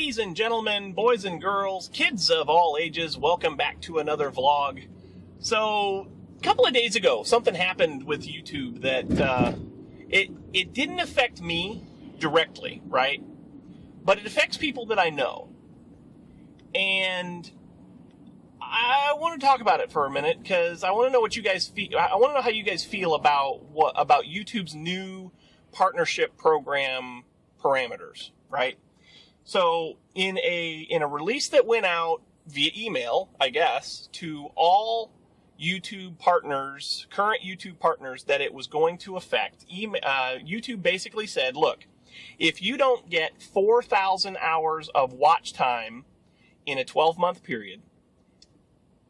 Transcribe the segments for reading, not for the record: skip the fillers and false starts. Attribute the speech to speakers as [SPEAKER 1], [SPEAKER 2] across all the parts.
[SPEAKER 1] Ladies and gentlemen, boys and girls, kids of all ages, welcome back to another vlog. So, a couple of days ago, something happened with YouTube that it didn't affect me directly, right? But it affects people that I know. And I want to talk about it for a minute because I want to know what you guys feel. I want to know how you guys feel about YouTube's new partnership program parameters, right? So in a release that went out via email, I guess, to all YouTube partners, current YouTube partners, that it was going to affect, YouTube basically said, look, if you don't get 4,000 hours of watch time in a 12-month period,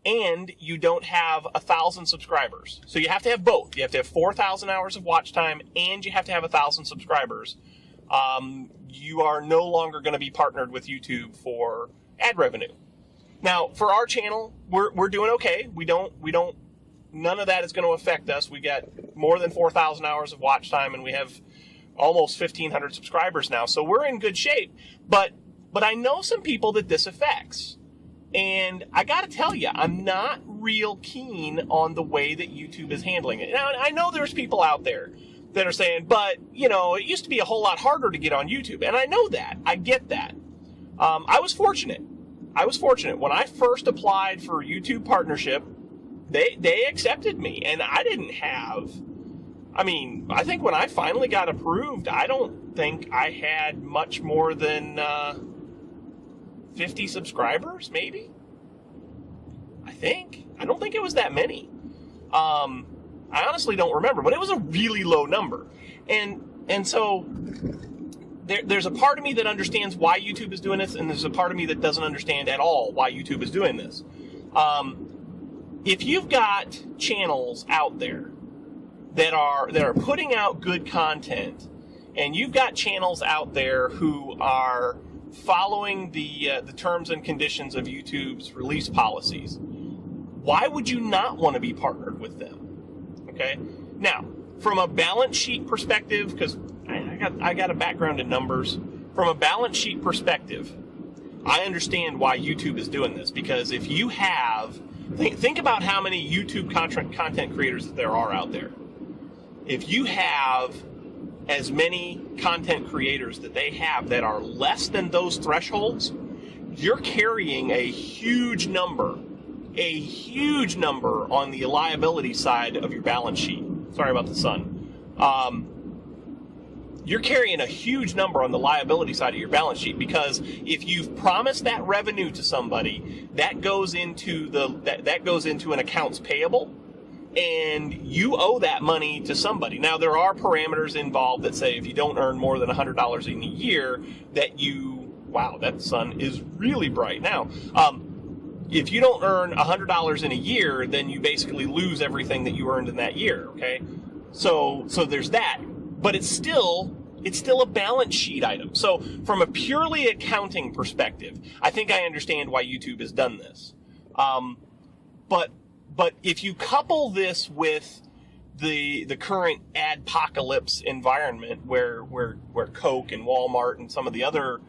[SPEAKER 1] and you don't have 1,000 subscribers, so you have to have both. You have to have 4,000 hours of watch time, and you have to have 1,000 subscribers. You are no longer going to be partnered with YouTube for ad revenue. Now, for our channel, we're doing okay. None of that is going to affect us. We got more than 4,000 hours of watch time, and we have almost 1,500 subscribers now, so we're in good shape. But I know some people that this affects, and I got to tell you, I'm not real keen on the way that YouTube is handling it. Now, I know there's people out there that are saying, but, you know, it used to be a whole lot harder to get on YouTube. And I know that. I get that. I was fortunate. When I first applied for YouTube partnership, they accepted me. And I think when I finally got approved, I don't think I had much more than 50 subscribers, maybe? I don't think it was that many. I honestly don't remember, but it was a really low number. And so there's a part of me that understands why YouTube is doing this, and there's a part of me that doesn't understand at all why YouTube is doing this. If you've got channels out there that are putting out good content, and you've got channels out there who are following the terms and conditions of YouTube's release policies, why would you not want to be partnered with them? Okay. Now, from a balance sheet perspective, because I got a background in numbers, from a balance sheet perspective, I understand why YouTube is doing this. Because if you have, think about how many YouTube content creators there are out there. If you have as many content creators that they have that are less than those thresholds, you're carrying a huge number on the liability side of your balance sheet. Sorry about the sun. You're carrying a huge number on the liability side of your balance sheet, because if you've promised that revenue to somebody, that goes into an accounts payable, and you owe that money to somebody. Now, there are parameters involved that say if you don't earn more than $100 in a year, wow, that sun is really bright now. If you don't earn $100 in a year, then you basically lose everything that you earned in that year, okay? So there's that. But it's still a balance sheet item. So from a purely accounting perspective, I think I understand why YouTube has done this. But if you couple this with the current adpocalypse environment where Coke and Walmart and some of the other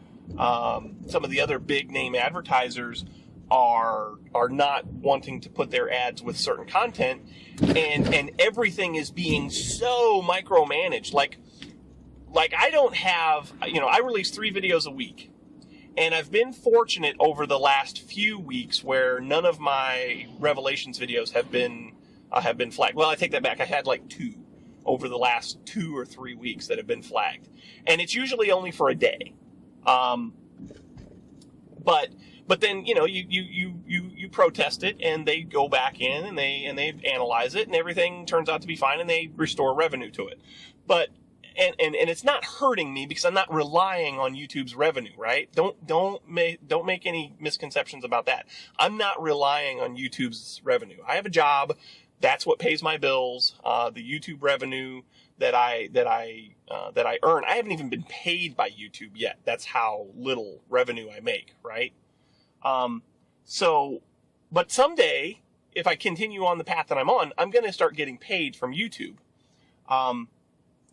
[SPEAKER 1] big name advertisers are not wanting to put their ads with certain content, and everything is being so micromanaged. Like I don't have, I release 3 videos a week, and I've been fortunate over the last few weeks where none of my Revelations videos have been flagged. Well, I take that back. I had like 2 over the last 2 or 3 weeks that have been flagged, and it's usually only for a day. But then, you protest it, and they go back in and they analyze it, and everything turns out to be fine, and they restore revenue to it. But and it's not hurting me because I'm not relying on YouTube's revenue, right? Don't make any misconceptions about that. I'm not relying on YouTube's revenue. I have a job. That's what pays my bills. The YouTube revenue that I earn, I haven't even been paid by YouTube yet. That's how little revenue I make, right? But someday, if I continue on the path that I'm on, I'm going to start getting paid from YouTube.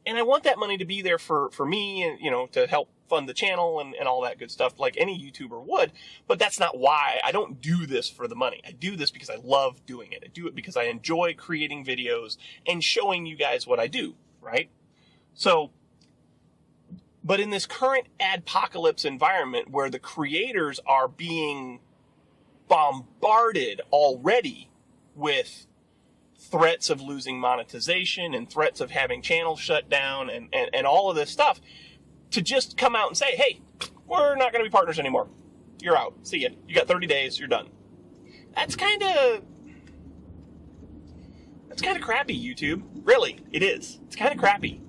[SPEAKER 1] And I want that money to be there for me and, to help fund the channel and all that good stuff like any YouTuber would, but that's not why. I don't do this for the money. I do this because I love doing it. I do it because I enjoy creating videos and showing you guys what I do, right? So, but in this current adpocalypse environment where the creators are being bombarded already with threats of losing monetization and threats of having channels shut down and all of this stuff, to just come out and say, hey, we're not going to be partners anymore. You're out. See ya. You got 30 days. You're done. That's kind of crappy, YouTube. Really, it is. It's kind of crappy.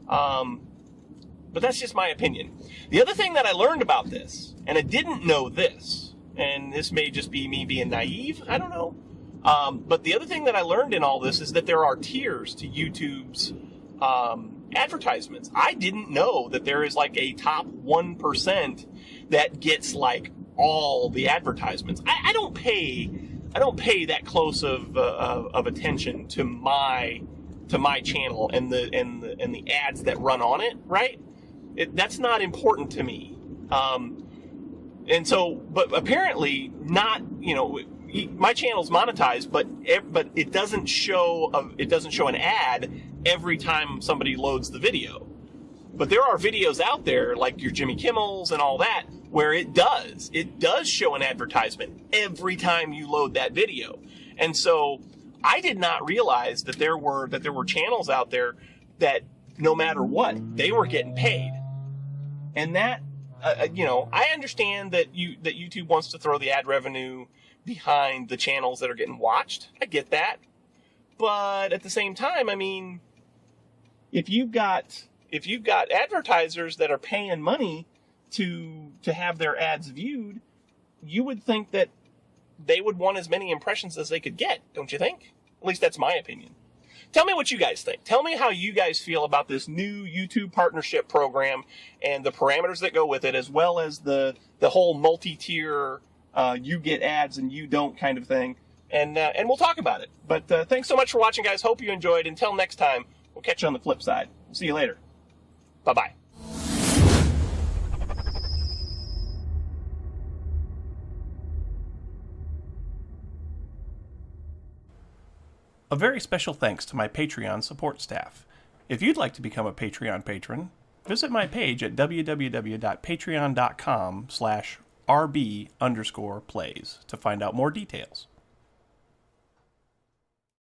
[SPEAKER 1] But that's just my opinion. The other thing that I learned about this, and I didn't know this, and this may just be me being naive, I don't know. But the other thing that I learned in all this is that there are tiers to YouTube's advertisements. I didn't know that there is like a top 1% that gets like all the advertisements. I don't pay that close of attention to my channel and the ads that run on it, right? That's not important to me. And so, but apparently not, my channel's monetized, but it doesn't show an ad every time somebody loads the video. But there are videos out there like your Jimmy Kimmels and all that where it does show an advertisement every time you load that video. And so I did not realize that there were channels out there that no matter what, they were getting paid. And that I understand that YouTube wants to throw the ad revenue behind the channels that are getting watched. I get that. But at the same time, I mean, if you've got advertisers that are paying money to have their ads viewed, you would think that they would want as many impressions as they could get, don't you think? At least that's my opinion. Tell me what you guys think. Tell me how you guys feel about this new YouTube partnership program and the parameters that go with it, as well as the whole multi-tier you get ads and you don't kind of thing. And we'll talk about it. But thanks so much for watching, guys. Hope you enjoyed. Until next time, we'll catch you on the flip side. We'll see you later. Bye-bye. A very special thanks to my Patreon support staff. If you'd like to become a Patreon patron, visit my page at www.patreon.com/RB_plays to find out more details.